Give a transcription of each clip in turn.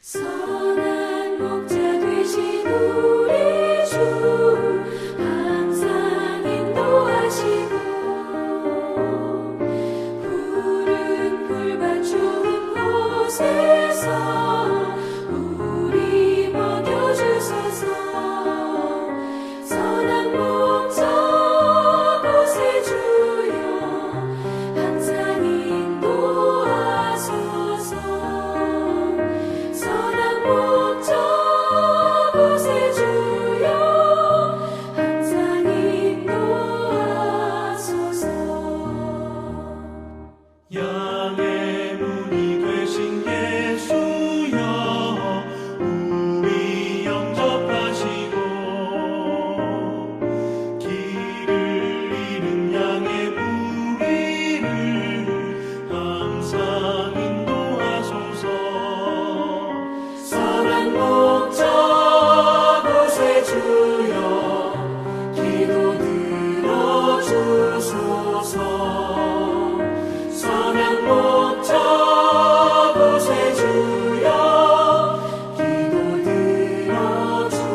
선한 목자 되신 우리 주 항상 인도하시고 푸른 풀밭 좋은 곳에서 우리 먹여주소서. 선한 목자 곳에 주여 항상 인도하소서. 선한 목자 곳에 주여 항상 인도하소서. 양의 문이 되신 예수여 우리 영접하시고 길을 잃은 양의 무리를 항상 인도하소서. 선한 목자 곳에 주여 기도 들어주소서. 선한 목자 곳에 주여 기도 들어주소서.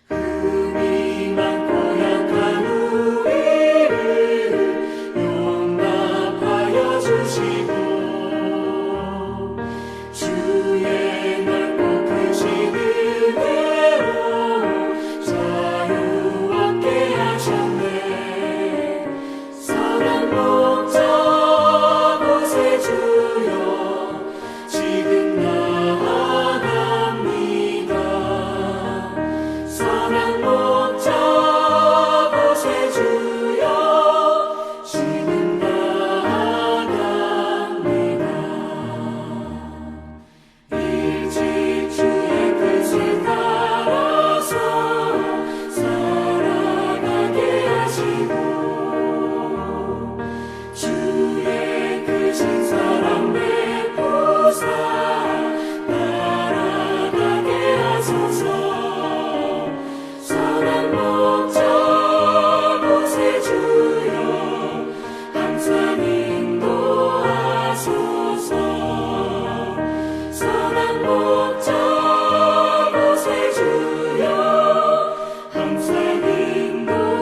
흠이 많고 약한 우리를 용납하여 주시고 주의 넓고 크신 은혜로 자유 얻게 하셨네. 선한 목자 곳에 주여 지금 나아갑니다. 선한 목자 곳에 주여 지금 나아갑니다. 일찍 주의 뜻을 따라서 살아가게 하시고 주의 크신 사랑 베푸사 따라가게 하소서. 선한 목자 곳에 주여 항상 인도하소서. 선한 목자 곳에 주여 항상 인도하소서.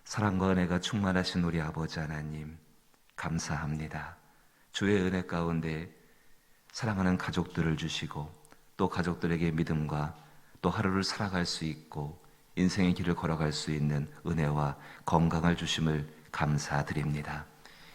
사랑과 은혜가 충만하신 우리 아버지 하나님, 감사합니다. 주의 은혜 가운데 사랑하는 가족들을 주시고 또 가족들에게 믿음과 또 하루를 살아갈 수 있고 인생의 길을 걸어갈 수 있는 은혜와 건강을 주심을 감사드립니다.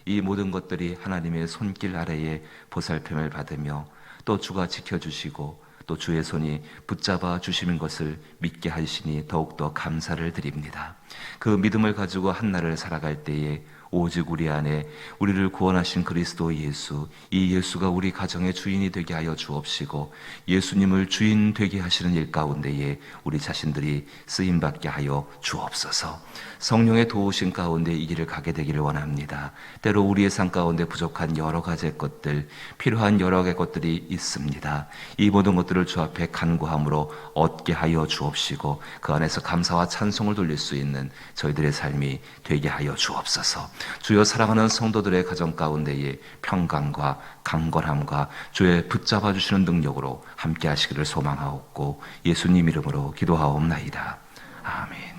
이 모든 것들이 하나님의 손길 아래에 보살핌을 받으며 또 주가 지켜주시고 또 주의 손이 붙잡아 주시는 것을 믿게 하시니 더욱더 감사를 드립니다. 그 믿음을 가지고 한날을 살아갈 때에 오직 우리 안에 우리를 구원하신 그리스도 예수, 이 예수가 우리 가정의 주인이 되게 하여 주옵시고 예수님을 주인 되게 하시는 일 가운데에 우리 자신들이 쓰임받게 하여 주옵소서. 성령의 도우심 가운데 이 길을 가게 되기를 원합니다. 때로 우리의 삶 가운데 부족한 여러 가지의 것들, 필요한 여러 가지 것들이 있습니다. 이 모든 것들을 주 앞에 간구함으로 얻게 하여 주옵시고 그 안에서 감사와 찬송을 돌릴 수 있는 저희들의 삶이 되게 하여 주옵소서. 주여, 사랑하는 성도들의 가정 가운데에 평강과 강건함과 주의 붙잡아 주시는 능력으로 함께 하시기를 소망하옵고 예수님 이름으로 기도하옵나이다. 아멘.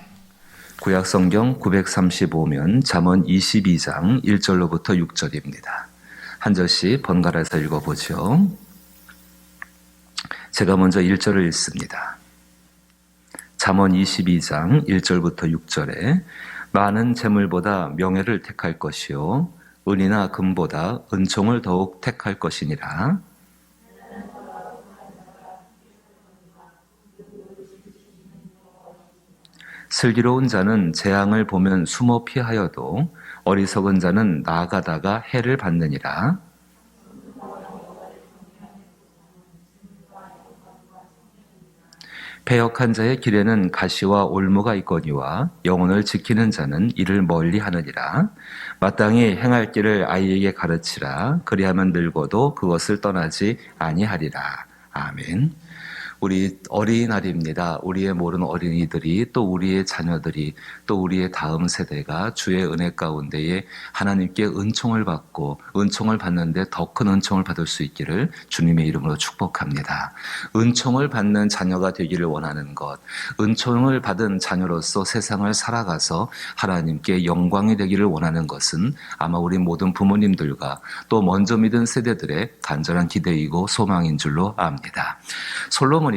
구약성경 935면 잠언 22장 1절로부터 6절입니다. 한 절씩 번갈아서 읽어보죠. 제가 먼저 1절을 읽습니다. 잠언 22장 1절부터 6절에 많은 재물보다 명예를 택할 것이요 은이나 금보다 은총을 더욱 택할 것이니라. 슬기로운 자는 재앙을 보면 숨어 피하여도 어리석은 자는 나아가다가 해를 받느니라. 패역한 자의 길에는 가시와 올무가 있거니와 영혼을 지키는 자는 이를 멀리하느니라. 마땅히 행할 길을 아이에게 가르치라. 그리하면 늙어도 그것을 떠나지 아니하리라. 아멘. 우리 어린이날입니다. 우리의 모든 어린이들이 또 우리의 자녀들이 또 우리의 다음 세대가 주의 은혜 가운데에 하나님께 은총을 받고 은총을 받는데 더 큰 은총을 받을 수 있기를 주님의 이름으로 축복합니다. 은총을 받는 자녀가 되기를 원하는 것, 은총을 받은 자녀로서 세상을 살아가서 하나님께 영광이 되기를 원하는 것은 아마 우리 모든 부모님들과 또 먼저 믿은 세대들의 간절한 기대이고 소망인 줄로 압니다. 솔로몬입니다.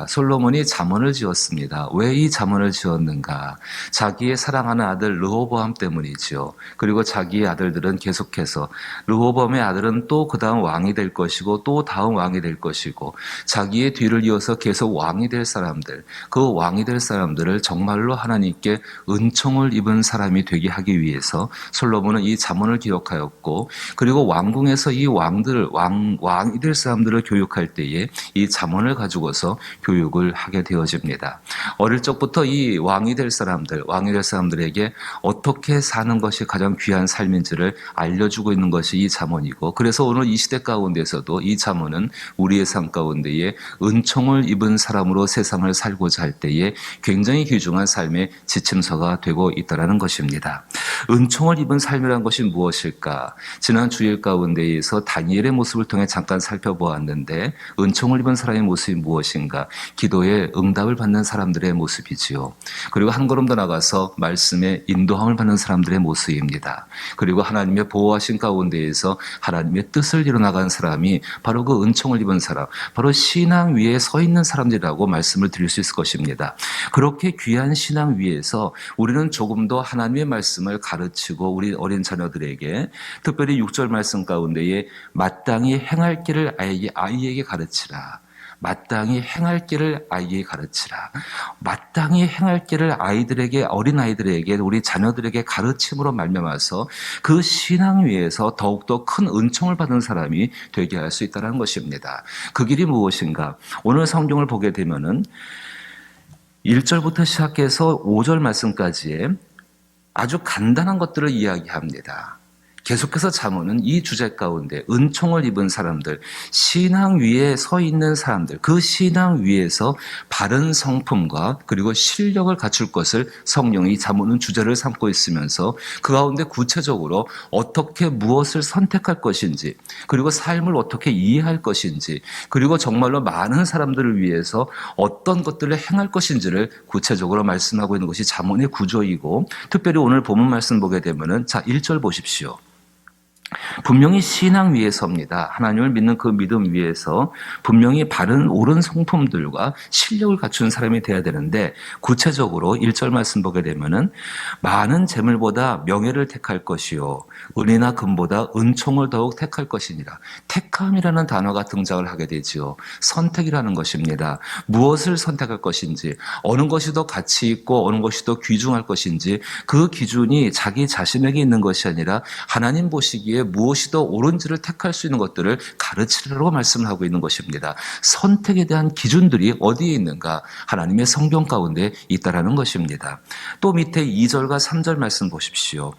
솔로몬이 잠언을 지었습니다. 왜 이 잠언을 지었는가? 자기의 사랑하는 아들 르호보암 때문이지요. 그리고 자기의 아들들은 계속해서 르호보암의 아들은 또 그 다음 왕이 될 것이고 또 다음 왕이 될 것이고 자기의 뒤를 이어서 계속 왕이 될 사람들, 그 왕이 될 사람들을 정말로 하나님께 은총을 입은 사람이 되게 하기 위해서 솔로몬은 이 잠언을 기록하였고, 그리고 왕궁에서 이 왕이 될 사람들을 교육할 때에 이 잠언을 가지고서 교육을 하게 되어집니다. 어릴 적부터 이 왕이 될 사람들에게 어떻게 사는 것이 가장 귀한 삶인지를 알려주고 있는 것이 이 잠언이고, 그래서 오늘 이 시대 가운데서도 이 잠언은 우리의 삶 가운데에 은총을 입은 사람으로 세상을 살고자 할 때에 굉장히 귀중한 삶의 지침서가 되고 있다는 것입니다. 은총을 입은 삶이란 것이 무엇일까? 지난 주일 가운데에서 다니엘의 모습을 통해 잠깐 살펴보았는데, 은총을 입은 사람의 모습이 무엇인가? 기도에 응답을 받는 사람들의 모습이지요. 그리고 한 걸음 더 나가서 말씀에 인도함을 받는 사람들의 모습입니다. 그리고 하나님의 보호하신 가운데에서 하나님의 뜻을 이뤄나간 사람이 바로 그 은총을 입은 사람, 바로 신앙 위에 서 있는 사람들이라고 말씀을 드릴 수 있을 것입니다. 그렇게 귀한 신앙 위에서 우리는 조금 더 하나님의 말씀을 가르치고 우리 어린 자녀들에게, 특별히 6절 말씀 가운데에 마땅히 행할 길을 아이에게 가르치라. 마땅히 행할 길을 아이에게 가르치라. 마땅히 행할 길을 아이들에게, 어린아이들에게, 우리 자녀들에게 가르침으로 말미암아서 그 신앙 위에서 더욱더 큰 은총을 받은 사람이 되게 할 수 있다는 것입니다. 그 길이 무엇인가? 오늘 성경을 보게 되면은 1절부터 시작해서 5절 말씀까지의 아주 간단한 것들을 이야기합니다. 계속해서 잠언은 이 주제 가운데 은총을 입은 사람들, 신앙 위에 서 있는 사람들, 그 신앙 위에서 바른 성품과 그리고 실력을 갖출 것을 성령이 잠언은 주제를 삼고 있으면서 그 가운데 구체적으로 어떻게 무엇을 선택할 것인지, 그리고 삶을 어떻게 이해할 것인지, 그리고 정말로 많은 사람들을 위해서 어떤 것들을 행할 것인지를 구체적으로 말씀하고 있는 것이 잠언의 구조이고, 특별히 오늘 본문 말씀 보게 되면은 1절 보십시오. 분명히 신앙 위에 섭니다. 하나님을 믿는 그 믿음 위에서 분명히 바른 옳은 성품들과 실력을 갖춘 사람이 되어야 되는데, 구체적으로 1절 말씀 보게 되면은 많은 재물보다 명예를 택할 것이요 은이나 금보다 은총을 더욱 택할 것이니라. 택함이라는 단어가 등장을 하게 되지요. 선택이라는 것입니다. 무엇을 선택할 것인지, 어느 것이 더 가치 있고 어느 것이 더 귀중할 것인지, 그 기준이 자기 자신에게 있는 것이 아니라 하나님 보시기에 무엇이 더 옳은지를 택할 수 있는 것들을 가르치려고 말씀을 하고 있는 것입니다. 선택에 대한 기준들이 어디에 있는가? 하나님의 성경 가운데 있다라는 것입니다. 또 밑에 2절과 3절 말씀 보십시오.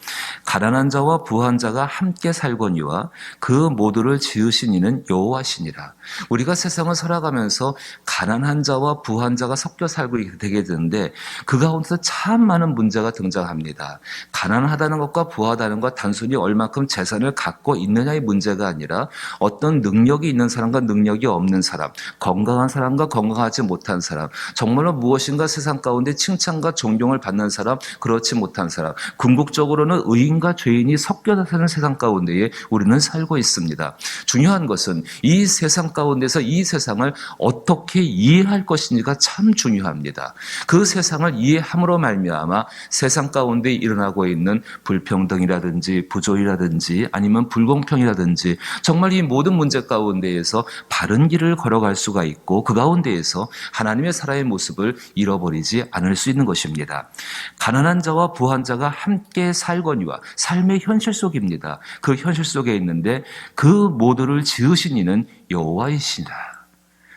가난한 자와 부한 자가 함께 살거니와 그 모두를 지으신 이는 여호와시니라. 우리가 세상을 살아가면서 가난한 자와 부한 자가 섞여 살고 되게 되는데, 그 가운데서 참 많은 문제가 등장합니다. 가난하다는 것과 부하다는 것, 단순히 얼마큼 재산을 갖고 있느냐의 문제가 아니라 어떤 능력이 있는 사람과 능력이 없는 사람, 건강한 사람과 건강하지 못한 사람, 정말로 무엇인가 세상 가운데 칭찬과 존경을 받는 사람, 그렇지 못한 사람, 궁극적으로는 의인과 죄인이 섞여 사는 세상 가운데에 우리는 살고 있습니다. 중요한 것은 이 세상 가운데서 이 세상을 어떻게 이해할 것인지가 참 중요합니다. 그 세상을 이해함으로 말미암아 세상 가운데 일어나고 있는 불평등이라든지 부조리라든지 아니면 아니면 불공평이라든지 정말 이 모든 문제 가운데에서 바른 길을 걸어갈 수가 있고 그 가운데에서 하나님의 사랑의 모습을 잃어버리지 않을 수 있는 것입니다. 가난한 자와 부한 자가 함께 살거니와 삶의 현실 속입니다. 그 현실 속에 있는데 그 모두를 지으신 이는 여호와이시니라.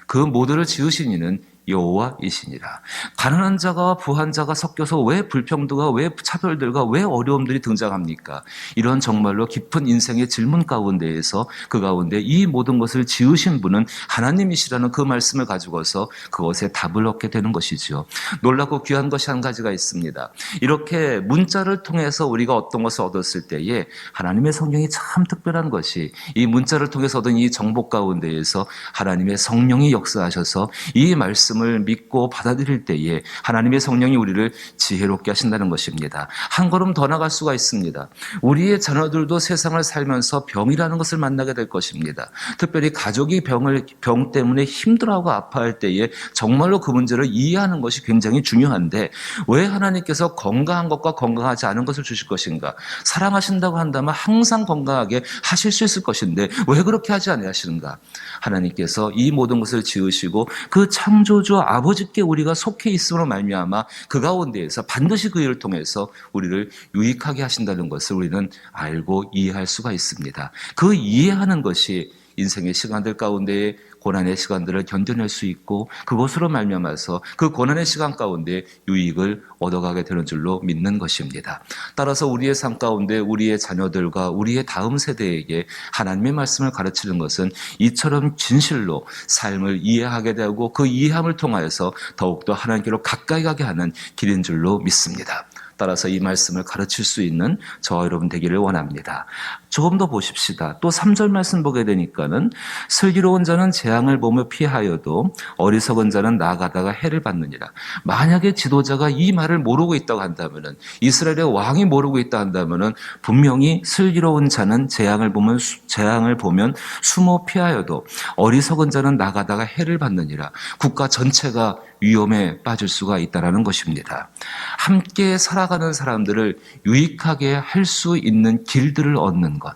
그 모두를 지으신 이는 여호와이시니라. 가난한 자가 부한 자가 섞여서 왜 불평등과 왜 차별들과 왜 어려움들이 등장합니까? 이런 정말로 깊은 인생의 질문 가운데에서 그 가운데 이 모든 것을 지으신 분은 하나님이시라는 그 말씀을 가지고서 그것에 답을 얻게 되는 것이지요. 놀랍고 귀한 것이 한 가지가 있습니다. 이렇게 문자를 통해서 우리가 어떤 것을 얻었을 때에 하나님의 성령이 참 특별한 것이 이 문자를 통해서 얻은 이 정보 가운데에서 하나님의 성령이 역사하셔서 이 말씀 을 믿고 받아들일 때에 하나님의 성령이 우리를 지혜롭게 하신다는 것입니다. 한 걸음 더 나갈 수가 있습니다. 우리의 자녀들도 세상을 살면서 병이라는 것을 만나게 될 것입니다. 특별히 가족이 병 때문에 힘들어하고 아파할 때에 정말로 그 문제를 이해하는 것이 굉장히 중요한데 왜 하나님께서 건강한 것과 건강하지 않은 것을 주실 것인가? 사랑하신다고 한다면 항상 건강하게 하실 수 있을 것인데 왜 그렇게 하지 아니하시는가? 하나님께서 이 모든 것을 지으시고 그 창조주 아버지께 우리가 속해 있음으로 말미암아 그 가운데에서 반드시 그 일을 통해서 우리를 유익하게 하신다는 것을 우리는 알고 이해할 수가 있습니다. 그 이해하는 것이 인생의 시간들 가운데 고난의 시간들을 견뎌낼 수 있고 그것으로 말미암아서 그 고난의 시간 가운데 유익을 얻어가게 되는 줄로 믿는 것입니다. 따라서 우리의 삶 가운데 우리의 자녀들과 우리의 다음 세대에게 하나님의 말씀을 가르치는 것은 이처럼 진실로 삶을 이해하게 되고 그 이해함을 통하여서 더욱더 하나님께로 가까이 가게 하는 길인 줄로 믿습니다. 따라서 이 말씀을 가르칠 수 있는 저와 여러분 되기를 원합니다. 조금 더 보십시다. 또 3절 말씀 보게 되니까는 슬기로운 자는 재앙을 보며 피하여도 어리석은 자는 나아가다가 해를 받느니라. 만약에 지도자가 이 말을 모르고 있다고 한다면은 이스라엘의 왕이 모르고 있다 한다면은 분명히 슬기로운 자는 재앙을 보면 숨어 피하여도 어리석은 자는 나가다가 해를 받느니라. 국가 전체가 위험에 빠질 수가 있다는 것입니다. 함께 살아가는 사람들을 유익하게 할 수 있는 길들을 얻는 것,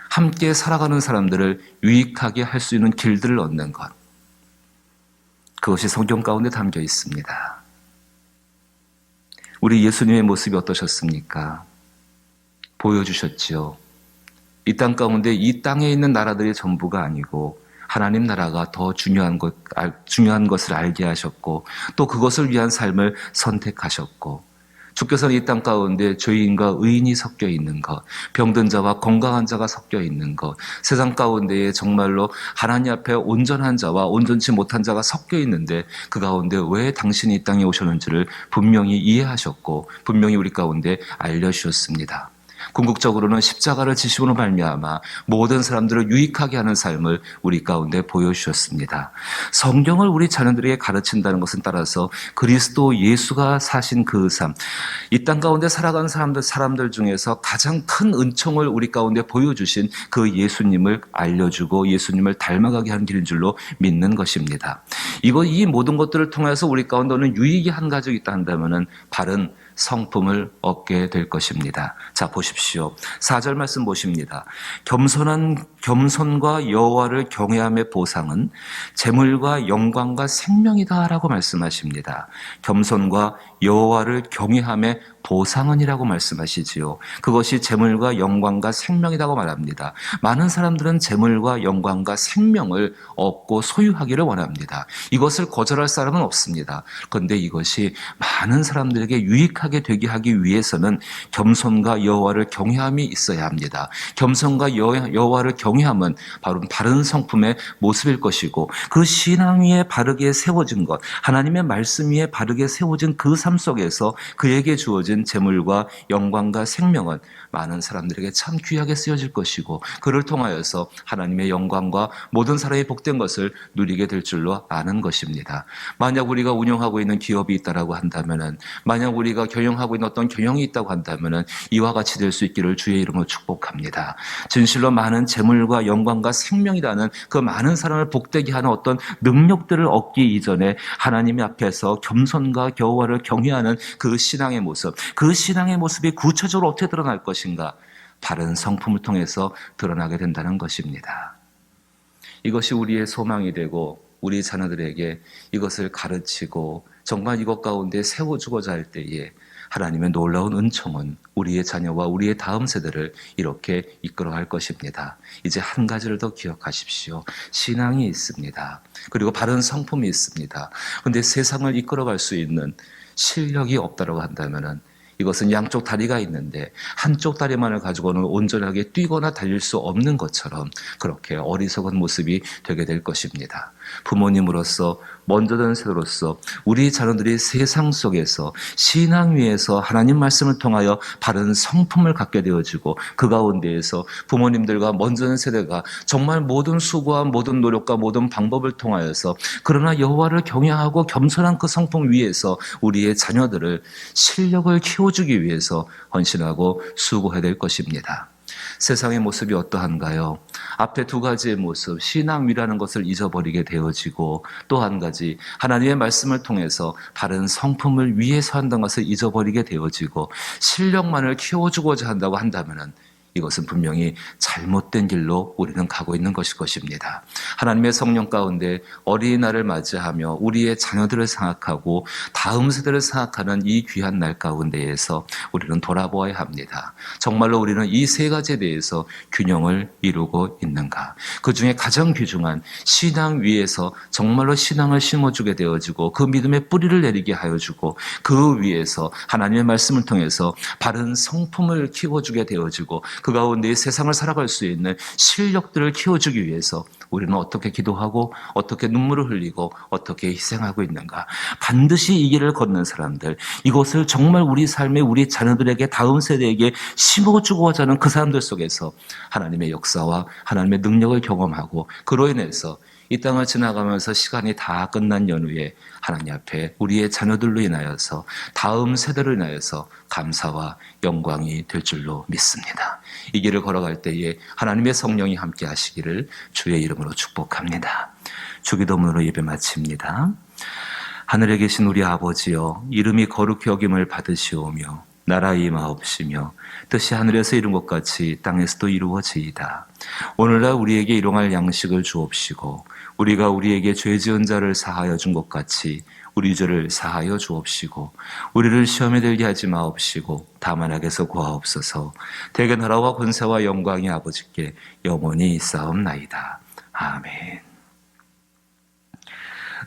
함께 살아가는 사람들을 유익하게 할 수 있는 길들을 얻는 것, 그것이 성경 가운데 담겨 있습니다. 우리 예수님의 모습이 어떠셨습니까? 보여주셨지요. 이 땅 가운데 이 땅에 있는 나라들이 전부가 아니고 하나님 나라가 더 중요한 것을 알게 하셨고 또 그것을 위한 삶을 선택하셨고 주께서는 이 땅 가운데 죄인과 의인이 섞여 있는 것, 병든 자와 건강한 자가 섞여 있는 것, 세상 가운데에 정말로 하나님 앞에 온전한 자와 온전치 못한 자가 섞여 있는데 그 가운데 왜 당신이 이 땅에 오셨는지를 분명히 이해하셨고 분명히 우리 가운데 알려주셨습니다. 궁극적으로는 십자가를 지심으로 말미암아 모든 사람들을 유익하게 하는 삶을 우리 가운데 보여주셨습니다. 성경을 우리 자녀들에게 가르친다는 것은 따라서 그리스도 예수가 사신 그 삶, 이 땅 가운데 살아가는 사람들 중에서 가장 큰 은총을 우리 가운데 보여주신 그 예수님을 알려주고 예수님을 닮아가게 하는 길인 줄로 믿는 것입니다. 이 모든 것들을 통해서 우리 가운데 오는 유익이 한 가지 있다 한다면은 바른 성품을 얻게 될 것입니다. 자, 보십시오. 4절 말씀 보십니다. 겸손과 여호와를 경외함의 보상은 재물과 영광과 생명이다라고 말씀하십니다. 겸손과 여호와를 경외함의 보상은이라고 말씀하시지요. 그것이 재물과 영광과 생명이라고 말합니다. 많은 사람들은 재물과 영광과 생명을 얻고 소유하기를 원합니다. 이것을 거절할 사람은 없습니다. 그런데 이것이 많은 사람들에게 유익하게 되게 하기 위해서는 겸손과 여호와를 경외함이 있어야 합니다. 겸손과 여호와를 경외함은 바로 바른 성품의 모습일 것이고 그 신앙 위에 바르게 세워진 것, 하나님의 말씀 위에 바르게 세워진 그 삶 속에서 그에게 주어진 재물과 영광과 생명은 많은 사람들에게 참 귀하게 쓰여질 것이고 그를 통하여서 하나님의 영광과 모든 사람이 복된 것을 누리게 될 줄로 아는 것입니다. 만약 우리가 운영하고 있는 기업이 있다라고 한다면은, 만약 우리가 경영하고 있는 어떤 경영이 있다고 한다면은 이와 같이 될 수 있기를 주의 이름으로 축복합니다. 진실로 많은 재물과 영광과 생명이라는 그 많은 사람을 복되게 하는 어떤 능력들을 얻기 이전에 하나님 앞에서 겸손과 여호와를 경외하는 그 신앙의 모습, 그 신앙의 모습이 구체적으로 어떻게 드러날 것인가? 바른 성품을 통해서 드러나게 된다는 것입니다. 이것이 우리의 소망이 되고 우리 자녀들에게 이것을 가르치고 정말 이것 가운데 세워주고자 할 때에 하나님의 놀라운 은총은 우리의 자녀와 우리의 다음 세대를 이렇게 이끌어갈 것입니다. 이제 한 가지를 더 기억하십시오. 신앙이 있습니다. 그리고 바른 성품이 있습니다. 그런데 세상을 이끌어갈 수 있는 실력이 없다고 한다면은 이것은 양쪽 다리가 있는데 한쪽 다리만을 가지고는 온전하게 뛰거나 달릴 수 없는 것처럼 그렇게 어리석은 모습이 되게 될 것입니다. 부모님으로서 먼저 된 세대로서 우리 자녀들이 세상 속에서 신앙 위에서 하나님 말씀을 통하여 바른 성품을 갖게 되어지고 그 가운데에서 부모님들과 먼저 된 세대가 정말 모든 수고와 모든 노력과 모든 방법을 통하여서 그러나 여호와를 경외하고 겸손한 그 성품 위에서 우리의 자녀들을 실력을 키워주기 위해서 헌신하고 수고해야 될 것입니다. 세상의 모습이 어떠한가요? 앞에 두 가지의 모습, 신앙이라는 것을 잊어버리게 되어지고 또 한 가지 하나님의 말씀을 통해서 바른 성품을 위해서 한다는 것을 잊어버리게 되어지고 실력만을 키워주고자 한다고 한다면은 이것은 분명히 잘못된 길로 우리는 가고 있는 것일 것입니다. 하나님의 성령 가운데 어린이날을 맞이하며 우리의 자녀들을 생각하고 다음 세대를 생각하는 이 귀한 날 가운데에서 우리는 돌아보아야 합니다. 정말로 우리는 이 세 가지에 대해서 균형을 이루고 있는가? 그 중에 가장 귀중한 신앙 위에서 정말로 신앙을 심어주게 되어지고 그 믿음의 뿌리를 내리게 하여주고 그 위에서 하나님의 말씀을 통해서 바른 성품을 키워주게 되어지고 그 가운데 세상을 살아갈 수 있는 실력들을 키워주기 위해서 우리는 어떻게 기도하고 어떻게 눈물을 흘리고 어떻게 희생하고 있는가. 반드시 이 길을 걷는 사람들, 이것을 정말 우리 삶에 우리 자녀들에게 다음 세대에게 심어주고자 하는 그 사람들 속에서 하나님의 역사와 하나님의 능력을 경험하고 그로 인해서 이 땅을 지나가면서 시간이 다 끝난 연후에 하나님 앞에 우리의 자녀들로 인하여서 다음 세대로 인하여서 감사와 영광이 될 줄로 믿습니다. 이 길을 걸어갈 때에 하나님의 성령이 함께 하시기를 주의 이름으로 축복합니다. 주기도문으로 예배 마칩니다. 하늘에 계신 우리 아버지여, 이름이 거룩히 여김을 받으시오며 나라의 임하옵시며 뜻이 하늘에서 이룬 것 같이 땅에서도 이루어지이다. 오늘날 우리에게 일용할 양식을 주옵시고 우리가 우리에게 죄 지은 자를 사하여 준 것 같이 우리 죄를 사하여 주옵시고 우리를 시험에 들게 하지 마옵시고 다만 악에서 구하옵소서. 대개 나라와 권세와 영광이 아버지께 영원히 있사옵나이다. 아멘.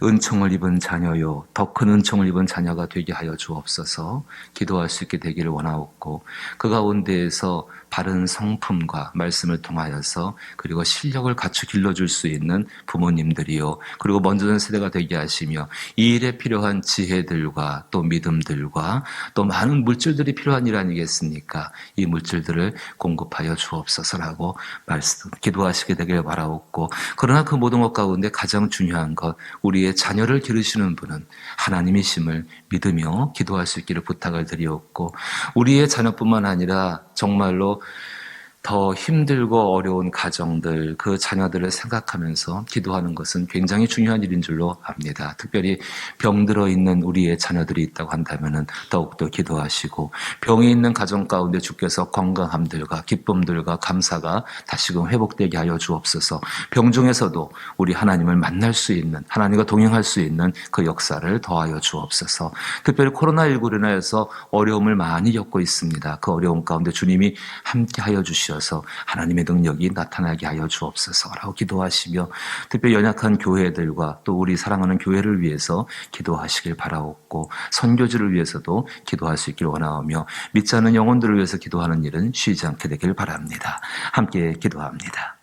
은총을 입은 자녀요, 더 큰 은총을 입은 자녀가 되게 하여 주옵소서. 기도할 수 있게 되기를 원하옵고 그 가운데에서 바른 성품과 말씀을 통하여서 그리고 실력을 갖추 길러줄 수 있는 부모님들이요, 그리고 먼저는 세대가 되게 하시며 이 일에 필요한 지혜들과 또 믿음들과 또 많은 물질들이 필요한 일 아니겠습니까? 이 물질들을 공급하여 주옵소서라고 기도하시게 되길 바라옵고, 그러나 그 모든 것 가운데 가장 중요한 것, 우리의 자녀를 기르시는 분은 하나님이심을 믿으며 기도할 수 있기를 부탁을 드리옵고, 우리의 자녀뿐만 아니라 정말로 더 힘들고 어려운 가정들, 그 자녀들을 생각하면서 기도하는 것은 굉장히 중요한 일인 줄로 압니다. 특별히 병들어 있는 우리의 자녀들이 있다고 한다면 더욱더 기도하시고, 병이 있는 가정 가운데 주께서 건강함들과 기쁨들과 감사가 다시금 회복되게 하여 주옵소서. 병 중에서도 우리 하나님을 만날 수 있는, 하나님과 동행할 수 있는 그 역사를 더하여 주옵소서. 특별히 코로나19로 인해서 어려움을 많이 겪고 있습니다. 그 어려움 가운데 주님이 함께 하여 주시옵소서. 하나님의 능력이 나타나게 하여 주옵소서라고 기도하시며, 특별히 연약한 교회들과 또 우리 사랑하는 교회를 위해서 기도하시길 바라옵고, 선교지를 위해서도 기도할 수 있기를 원하오며 믿지 않는 영혼들을 위해서 기도하는 일은 쉬지 않게 되길 바랍니다. 함께 기도합니다.